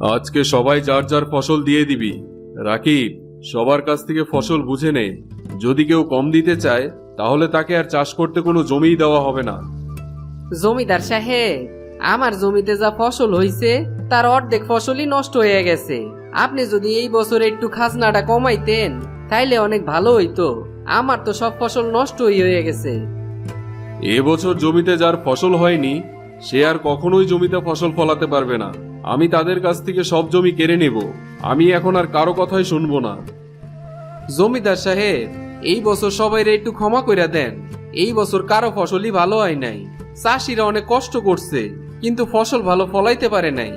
আজকে সবাই যার যার ফসল দিয়ে দিবি। রাকিব, সবার কাছ থেকে ফসল বুঝে নে। যদি কেউ কম দিতে চায় তাহলে তাকে আর চাষ করতে কোনো জমিই দেওয়া হবে না। জমিদার সাহেব, আমার জমিতে যা ফসল হইছে তার অর্ধেক ফসলই নষ্ট হয়ে গেছে। আপনি যদি এই বছর একটু খাজনাটা কমাইতেন তাইলে অনেক ভালো হইতো। আমার তো সব ফসল নষ্টই হয়ে গেছে। এবছর জমিতে যার ফসল হয়নি সে আর কখনোই জমিতে ফসল ফলাতে পারবে না। আমি তাদের কাছ থেকে সব জমি কেড়ে নেব। আমি এখন আর কারো কথাই শুনবো না। জমিদার সাহেব, এই বছর সবাইরে একটু ক্ষমা কইরা দেন। এই বছর কারো ফসলই ভালো হয় নাই। চাষিরা অনেক কষ্ট করছে কিন্তু ফসল ভালো ফলাইতে পারে নাই।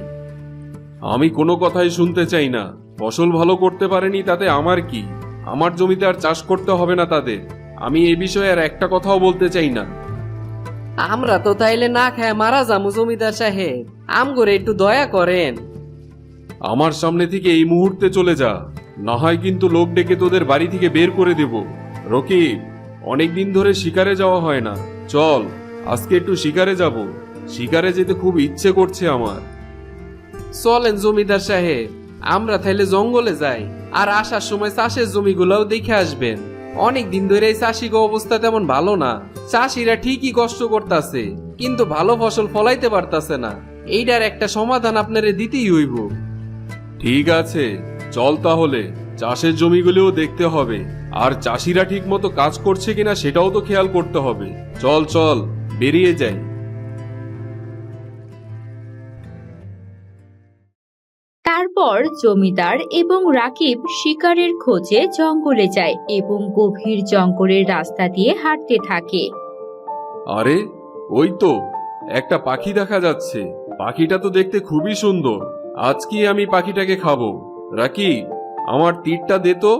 আমি কোনো কথাই শুনতে চাই না। ফসল ভালো করতে পারেনি তাতে আমার কি? আমার জমিতে আর চাষ করতে হবে না তাদের। আমি এ বিষয়ে আর একটা কথাও বলতে চাই না। আমরা তো তাইলে না খায় মারা যামু জমিদার সাহেব, আমগরে একটু দয়া করেন। আমার সামনে থেকে এই মুহূর্তে চলে যা, না হয় কিন্তু লোক ডেকে তোদের বাড়ি থেকে বের করে দেব। রকিব, অনেকদিন ধরে শিকারে যাওয়া হয় না, চল আজকে একটু শিকারে যাব। শিকারে যেতে খুব ইচ্ছে করছে আমার। চলেন জমিদার সাহেব, আমরা তাইলে জঙ্গলে যাই, আর আসার সময় চাষের জমিগুলোও দেখে আসবেন। অনেক দিন ধরে এই চাষিগো অবস্থা তেমন ভালো না। চাষিরা ঠিকই কষ্ট করতেছে কিন্তু ভালো ফসল ফলাইতে পারতাছে না। এইটার একটা সমাধান আপনারে দিতেই হইব। ঠিক আছে, চল তাহলে। চাষের জমিগুলোও দেখতে হবে, আর চাষিরা ঠিক মতো কাজ করছে কিনা সেটাও তো খেয়াল করতে হবে। চল চল, বেরিয়ে যাই। তারপর জমিদার এবং রাকিব শিকারের খোঁজে জঙ্গলে যায় এবং গভীর জঙ্গলের রাস্তা দিয়ে হাঁটতে থাকে। আরে, ওই তো একটা পাখি দেখা যাচ্ছে। পাখিটা তো দেখতে খুবই সুন্দর। আজকে আমি পাখিটাকে খাবো। রাকিব, আমার তীরটা দে তো।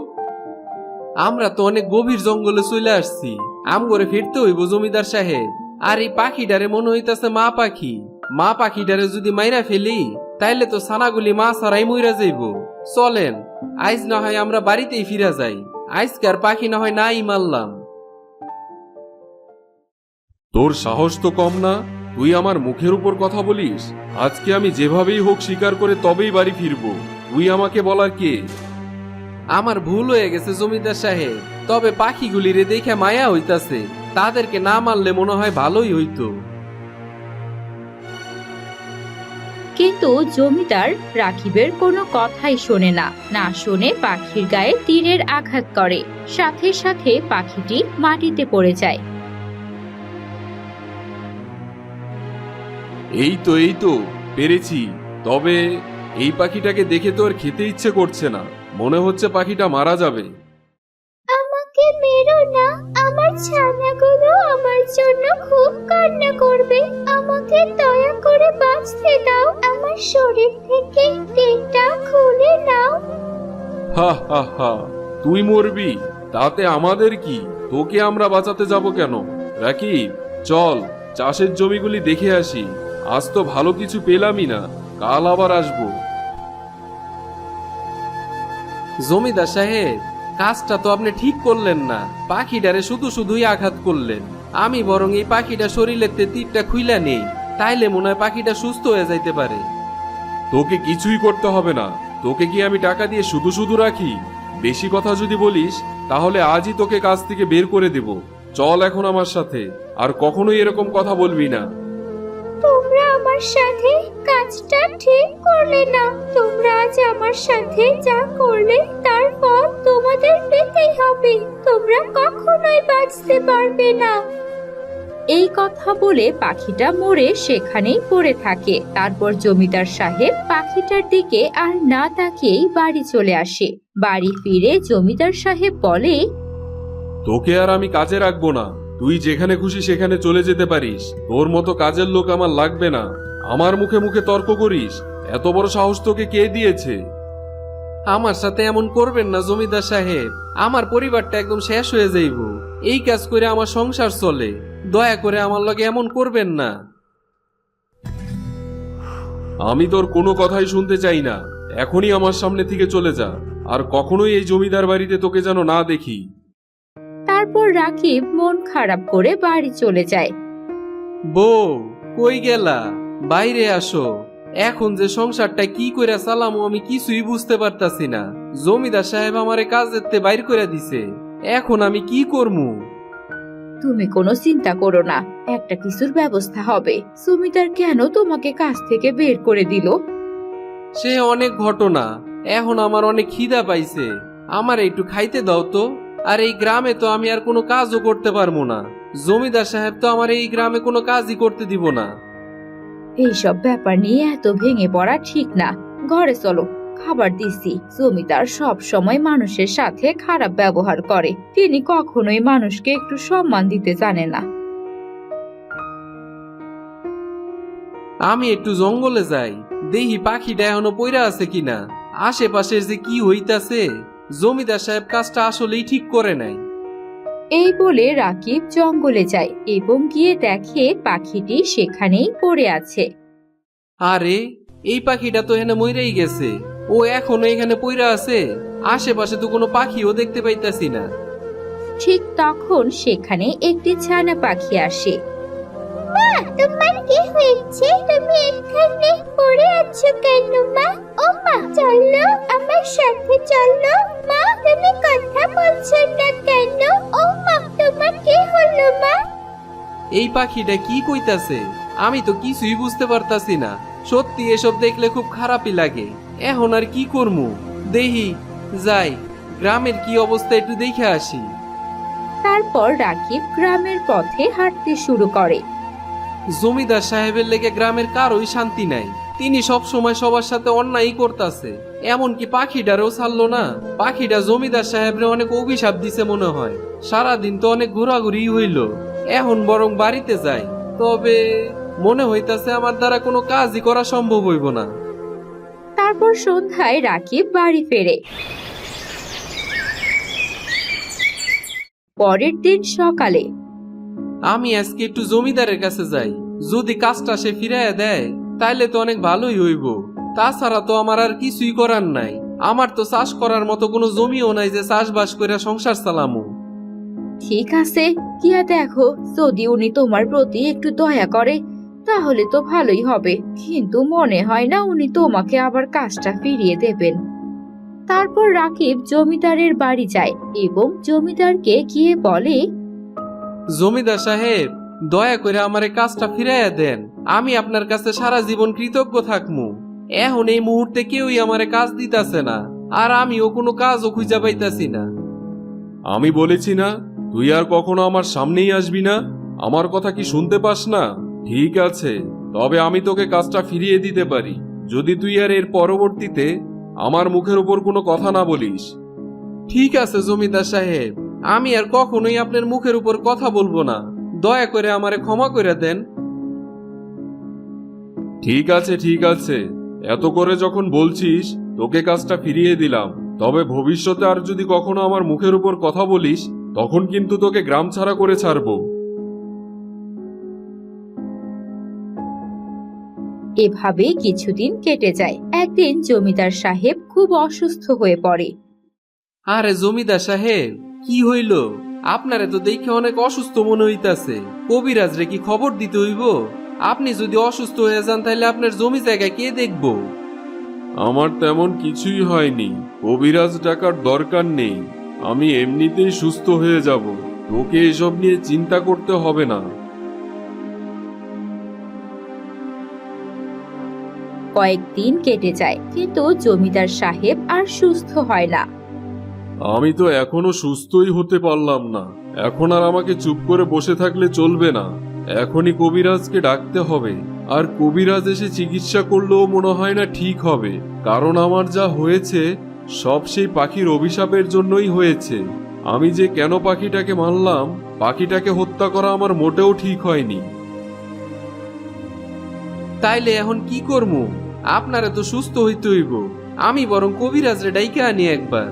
আমরা তো অনেক গভীর জঙ্গলে চলে আসছি, আমগরে ফিরতে হইব জমিদার সাহেব। আর এই পাখিটারে মনে হইতাছে মা পাখি। মা পাখিটারে যদি মাইরা ফেলি তাইলে তো ছানাগুলি মা ছাড়াই মইরা যাইব। চলেন, আইজ না হয় আমরা বাড়িতেই ফিরা যাই। আজকার পাখি না হয় নাই মারলাম। তোর সাহস তো কম না, তুই আমার মুখের উপর কথা বলিস। আজকে আমি যেভাবেই হোক শিকার করে তবেই বাড়ি ফিরবো। তুই আমাকে বলার কে? আমার ভুল হয়ে গেছে জমিদার সাহেব, তবে পাখিগুলিরে দেখে মায়া হইতাছে। তাদেরকে না মারলে মনে হয় ভালোই হইতো। কিন্তু জমিদার রাকিবের কোনো কথাই শোনে না। না শুনে পাখির গায়ে তীরের আঘাত করে, সাথে সাথে পাখিটি মাটিতে পড়ে যায়। এই তো পেরেছি। তবে এই পাখিটাকে দেখে তো আর খেতে ইচ্ছে করছে না। মনে হচ্ছে পাখিটা মারা যাবে। আমাকে মেরো না, আমার ছানাগুলো আমার জন্য খুব কান্না করবে। আমাকে দয়া করে বাঁচতে দাও, আমার শরীর থেকে তীরটা খুলে নাও। হা হা হা, তুই মরবি তাতে আমাদের কি? তোকে আমরা বাঁচাতে যাব কেন? রাকিব, চল চাষের জমিগুলি দেখে আসি। আজ তো ভালো কিছু পেলামই না, কাল আবার আসবো। জমিদার সাহেব, কাজটা তো আপনি ঠিক করলেন না। পাখিটারে শুধু শুধুই আঘাত করলেন। আমি বরং এই পাখিটা শরীরের তীরটা খুইলা নেই, তাইলে মনে হয় পাখিটা সুস্থ হয়ে যাইতে পারে। তোকে কিছুই করতে হবে না। তোকে কি আমি টাকা দিয়ে শুধু শুধু রাখি? বেশি কথা যদি বলিস তাহলে আজই তোকে কাজ থেকে বের করে দেব। চল এখন আমার সাথে, আর কখনোই এরকম কথা বলবি না। তোমরা আমার সাথে কাজটা ঠিক করলে না। তোমরা আজ আমার সাথে যা করলে তার ফল তোমাদের পেতেই হবে। তোমরা কখনোই বাঁচতে পারবে না। এই কথা বলে পাখিটা মরে সেখানেই পড়ে থাকে। তারপর জমিদার সাহেব পাখিটার দিকে আর না তাকিয়েই বাড়ি চলে আসে। বাড়ি ফিরে জমিদার সাহেব বলে, তোকে আর আমি কাজে রাখবো না। তুই যেখানে খুশি সেখানে চলে যেতে পারিস। তোর মতো কাজের লোক আমার লাগবে না। আমার মুখে মুখে তর্ক করিস? এত বড় সাহস তোকে কে দিয়েছে? আমার সাথে এমন করবেন না জমিদার সাহেব। আমার পরিবারটা একদম শেষ হয়ে যাইব। এই কাজ করে আমার সংসার চলে। দয়া করে আমার লগে এমন করবেন না। আমি তোর কোনো কথাই শুনতে চাই না। এখনই আমার সামনে থেকে চলে যা, আর কখনোই এই জমিদার বাড়িতে তোকে যেন না দেখি। তারপর রাকিব মন খারাপ করে বাড়ি চলে যায়। বউ, কই গেলা? বাইরে আসো। এখন যে সংসারটা কি করে চালামু আমি কিছুই বুঝতে পারতাছি না। জমিদার সাহেব আমারে কাজের তে বাইর করে দিছে, এখন আমি কি করমু? তুমি কোনো চিন্তা করো না, একটা কিছুর ব্যবস্থা হবে। জমিদার কেন তোমাকে কাজ থেকে বের করে দিল? সে অনেক ঘটনা। এখন আমার অনেক খিদা পাইছে, আমার একটু খাইতে দাও তো। আর এই গ্রামে তো আমি আর কোনো কাজও করতে পারবো না। জমিদার সাহেব তো আমার এই গ্রামে কোনো কাজই করতে দিব না। এইসব ব্যাপার নিয়ে এত ভেঙে পড়া ঠিক না। ঘরে চলো, খাবার দিছি। জমিদার সব সময় মানুষের সাথে খারাপ ব্যবহার করে, তিনি কখনোই মানুষকে একটু সম্মান দিতে জানে না। আমি একটু জঙ্গলে যাই, দেখি পাখিটা এখনো পইরা আছে কিনা, আশেপাশের যে কি হইতাছে। জমিদার সাহেব কাজটা আসলেই ঠিক করে নাই। এই বলে রাকিব জঙ্গলে যায় এবং গিয়ে দেখে পাখিটি সেখানেই পড়ে আছে। আরে, এই পাখিটা তো এখানে মইরাই গেছে, ও এখনো এখানে পইরা আছে। আশেপাশে তো কোনো পাখিও দেখতে পাইতাছি না। ঠিক তখন সেখানে একটি ছানা পাখি আসে। মা, তোমার কি হয়েছে? তুমি এখানে পড়ে আছো কেন মা? ও মা, চলো আমার সাথে চলো। মা, তুমি কথা বলছো না কেন? ও মা, তোমার কি হলো মা? এই পাখিটা কি কইতাছে আমি তো কিছুই বুঝতে পারতাছি না। সত্যি এসব দেখলে খুব খারাপই লাগে। এখন আর কি করমু? দেহি যাই, গ্রামের কি অবস্থা একটু দেখে আসি। তারপর রাকিব গ্রামের পথে হাঁটতে শুরু করে। জমিদার সাহেবের লেগে গ্রামের কারোই শান্তি নাই। তিনি সব সময় সবার সাথে অন্যায় করতেছে, এমনকি পাখিটারেও ছাড়লো না। পাখিটা জমিদার সাহেবরে অনেক অভিশাপ দিছে মনে হয়। সারাদিন তো অনেক ঘোরাঘুরি হইল, এখন বরং বাড়িতে যাই। তবে মনে হইতাছে আমার দ্বারা কোনো কাজই করা সম্ভব হইব না। তারপর সন্ধ্যায় রাকিব বাড়ি ফেরে। পরের দিন সকালে আমি আজকে একটু জমিদারের কাছে যাই, যদি কাজটা সে ফিরাইয়া দেয় তাইলে তো অনেক ভালোই হইব। তাছাড়া তো আমার আর কিছুই করার নাই। আমার তো চাষ করার মতো কোনো জমিও নাই যে চাষবাস করে সংসার চালামু। ঠিক আছে, গিয়া দেখো, যদি উনি তোমার প্রতি একটু দয়া করে তাহলে তো ভালোই হবে, কিন্তু মনে হয় না উনি তোমাকে আবার কাজটা ফিরিয়ে দেবেন। তারপর রাকিব জমিদারের বাড়ি যায় এবং জমিদারকে গিয়ে বলে, জমিদার সাহেব, দয়া করে আমারে কাজটা ফিরাইয়া দেন। আমি আপনার কাছে সারা জীবন কৃতজ্ঞ থাকমু। এখন এই মুহূর্তে কেউই আমারে কাজ দিতাছে না, আর আমিও কোনো কাজও খুঁজা পাইতাছি না। আমি বলেছি না তুই আর কখনো আমার সামনেই আসবি না? আমার কথা কি শুনতে পাস না? ঠিক আছে, তবে আমি তোকে কাজটা ফিরিয়ে দিতে পারি, যদি তুই আর এর পরবর্তীতে আমার মুখের উপর কোনো কথা না বলিস। ঠিক আছে জমিদার সাহেব, আমি আর কখনোই আপনার মুখের উপর কথা বলবো না। দয়া করে আমারে ক্ষমা করে দেন। ঠিক আছে ঠিক আছে, এত করে যখন বলছিস তোকে কাজটা ফিরিয়ে দিলাম, তবে ভবিষ্যতে আর যদি কখনো আমার মুখের উপর কথা বলিস তখন কিন্তু তোকে গ্রাম ছাড়া করে ছাড়বো। এভাবে কিছুদিন কেটে যায়। একদিন জমিদার সাহেব খুব অসুস্থ হয়ে পড়ে। আরে জমিদার সাহেব, কি হইল? আপনারে তো দেখে অনেক অসুস্থ মনে হইতাছে। কবিরাজ রে কি খবর দিতে হইব? আপনি যদি অসুস্থ হয়ে যান তাহলে আপনার জমি জায়গায় কে দেখবো? আমার তেমন কিছুই হয়নি, কবিরাজ ডাকার দরকার নেই, আমি এমনিতেই সুস্থ হয়ে যাব, তোকে এসব নিয়ে চিন্তা করতে হবে না। কয়েকদিন কেটে যায় কিন্তু জমিদার সাহেব আর সুস্থ হয় না। আমি তো এখনো সুস্থই হতে পারলাম না, এখন আর আমাকে চুপ করে বসে থাকলে চলবে না, এখনই কবিরাজকে ডাকতে হবে। আর কবিরাজ এসে চিকিৎসা করলেও মনে হয় না ঠিক হবে, কারণ আমার যা হয়েছে সব সেই পাখির অভিশাপের জন্যই হয়েছে। আমি যে কেন পাখিটাকে মারলাম, পাখিটাকে হত্যা করা আমার মোটেও ঠিক হয়নি। তাইলে এখন কি করবো? আপনারে তো সুস্থ হইতে হইব। আমি বরং কবিরাজ রে ডাইকে আনি একবার।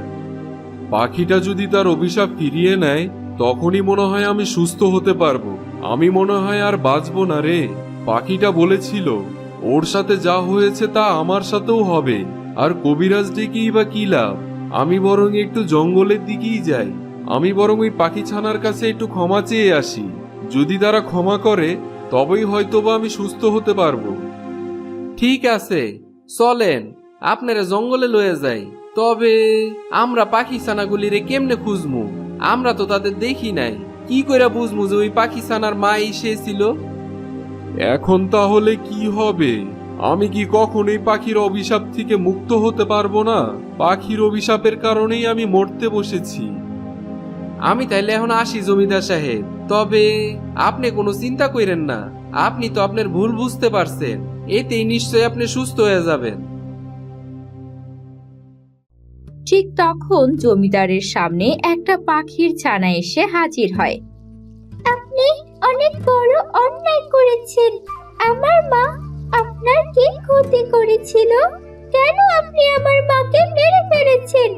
পাখিটা যদি তার অভিশাপ ফিরিয়ে নেয় তখনই মনে হয় আমি সুস্থ হতে পারবো, আমি মনে হয় আর বাঁচবো না রে। পাখিটা বলেছিল ওর সাথে যা হয়েছে তা আমার সাথেও হবে, আর কবিরাজ ডেকেই বা কি লাভ? আমি বরং একটু জঙ্গলের দিকেই যাই, আমি বরং ওই পাখি ছানার কাছে একটু ক্ষমা চেয়ে আসি, যদি তারা ক্ষমা করে তবেই হয়তোবা আমি সুস্থ হতে পারবো। ঠিক আছে, চলেন আপনারা জঙ্গলে লয়ে যাই। তবে আমরা পাখি ছানাগুলিরে কেমনে খুঁজমু? আমরা তো তাদের দেখি নাই, কি কইরা বুঝমু যে ওই পাখি ছানার মা এসেছিল? এখন তাহলে কি হবে? আমি কি কখনোই পাখির অভিশাপ থেকে মুক্ত হতে পারবো না? পাখির অভিশাপের কারণেই আমি মরতে বসেছি। আমি তাইলে এখন আসি জমিদার সাহেব। তবে আপনি কোনো চিন্তা কইরেন না, আপনি তো আপনার ভুল বুঝতে পারছেন, এতেই নিশ্চয়ই আপনি সুস্থ হয়ে যাবেন। ঠিক তখন জমিদারের সামনে একটা পাখির ছানা এসে হাজির হয়। আপনি অনেক বড় অন্যায় করেছেন। আমার মা আপনার কি ক্ষতি করেছিল? কেন আপনি আমার মাকে মেরে ফেলেছেন?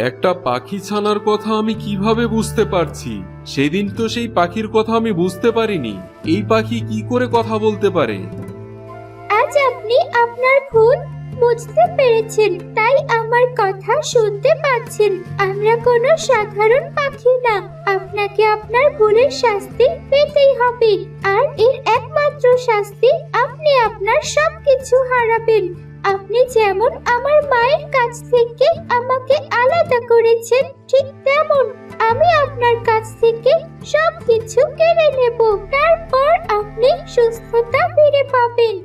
একটা পাখি ছানার কথা আমি কিভাবে বুঝতে পারছি? সেদিন তো সেই পাখির কথা আমি বুঝতে পারিনি। এই পাখি কি করে কথা বলতে পারে? আজ আপনি আপনার ভুল বুঝতে পেরেছেন, তাই আমার কথা শুনতে পাচ্ছেন। আমরা কোনো সাধারণ পাখি না, আপনাকে আপনার ভুলের শাস্তি পেতেই হবে। আর এর একমাত্র শাস্তি, আপনি আপনার সবকিছু হারাবেন। আপনি যেমন আমার মায়ের কাছ থেকে আমাকে আলাদা করেছেন, ঠিক তেমন আমি আপনার কাছ থেকে সবকিছু কেড়ে নেব। তারপর আপনি সুস্থতা ফিরে পাবেন।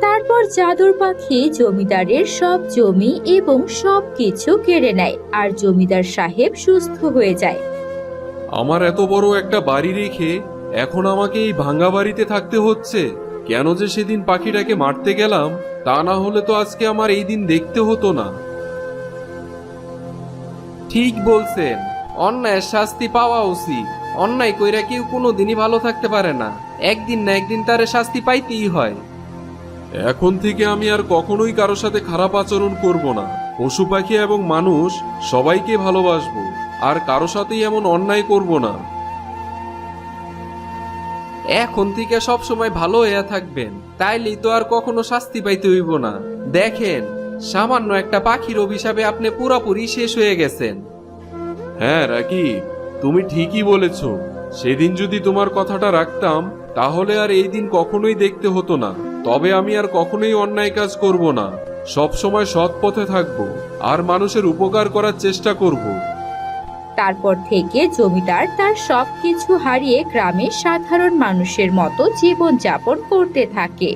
তারপর জাদুর পাখি জমিদারের সব জমি এবং সব কিছু কেড়ে নেয় আর জমিদার সাহেব সুস্থ হয়ে যায়। আমার এত বড় একটা বাড়ি রেখে এখন আমাকে এই ভাঙা বাড়িতে থাকতে হচ্ছে। কেন যে সেদিন পাখিটাকে মারতে গেলাম? তা না হলে তো আজকে আমার এই দিন দেখতে হতো না। ঠিক বলছেন, অন্যায়ের শাস্তি পাওয়া উচিত। অন্যায় কইরা কেউ কোনোদিনই ভালো থাকতে পারে না, একদিন না একদিন তার শাস্তি পাইতেই হয়। এখন থেকে আমি আর কখনোই কারো সাথে খারাপ আচরণ করব না। পশু পাখি এবং মানুষ সবাইকে ভালোবাসবো, আর কারো সাথেই এমন অন্যায় করব না। এখন থেকে সব সময় ভালো হইয়া থাকবেন, তাইলেই তো আর কখনো শাস্তি পাইতে হইব না। দেখেন, সামান্য একটা পাখির অভিশাপে আপনি পুরোপুরি শেষ হয়ে গেছেন। হ্যাঁ রাকি, তুমি ঠিকই বলেছ। সেদিন যদি তোমার কথাটা রাখতাম তাহলে আর এই দিন কখনোই দেখতে হতো না। তবে আমি আর কখনোই অন্যায় কাজ করব না, সব সময় সৎ পথে থাকবো আর মানুষের উপকার করার চেষ্টা করব। তারপর থেকে জমিদার তার সবকিছু হারিয়ে গ্রামের সাধারণ মানুষের মতো জীবন যাপন করতে থাকে।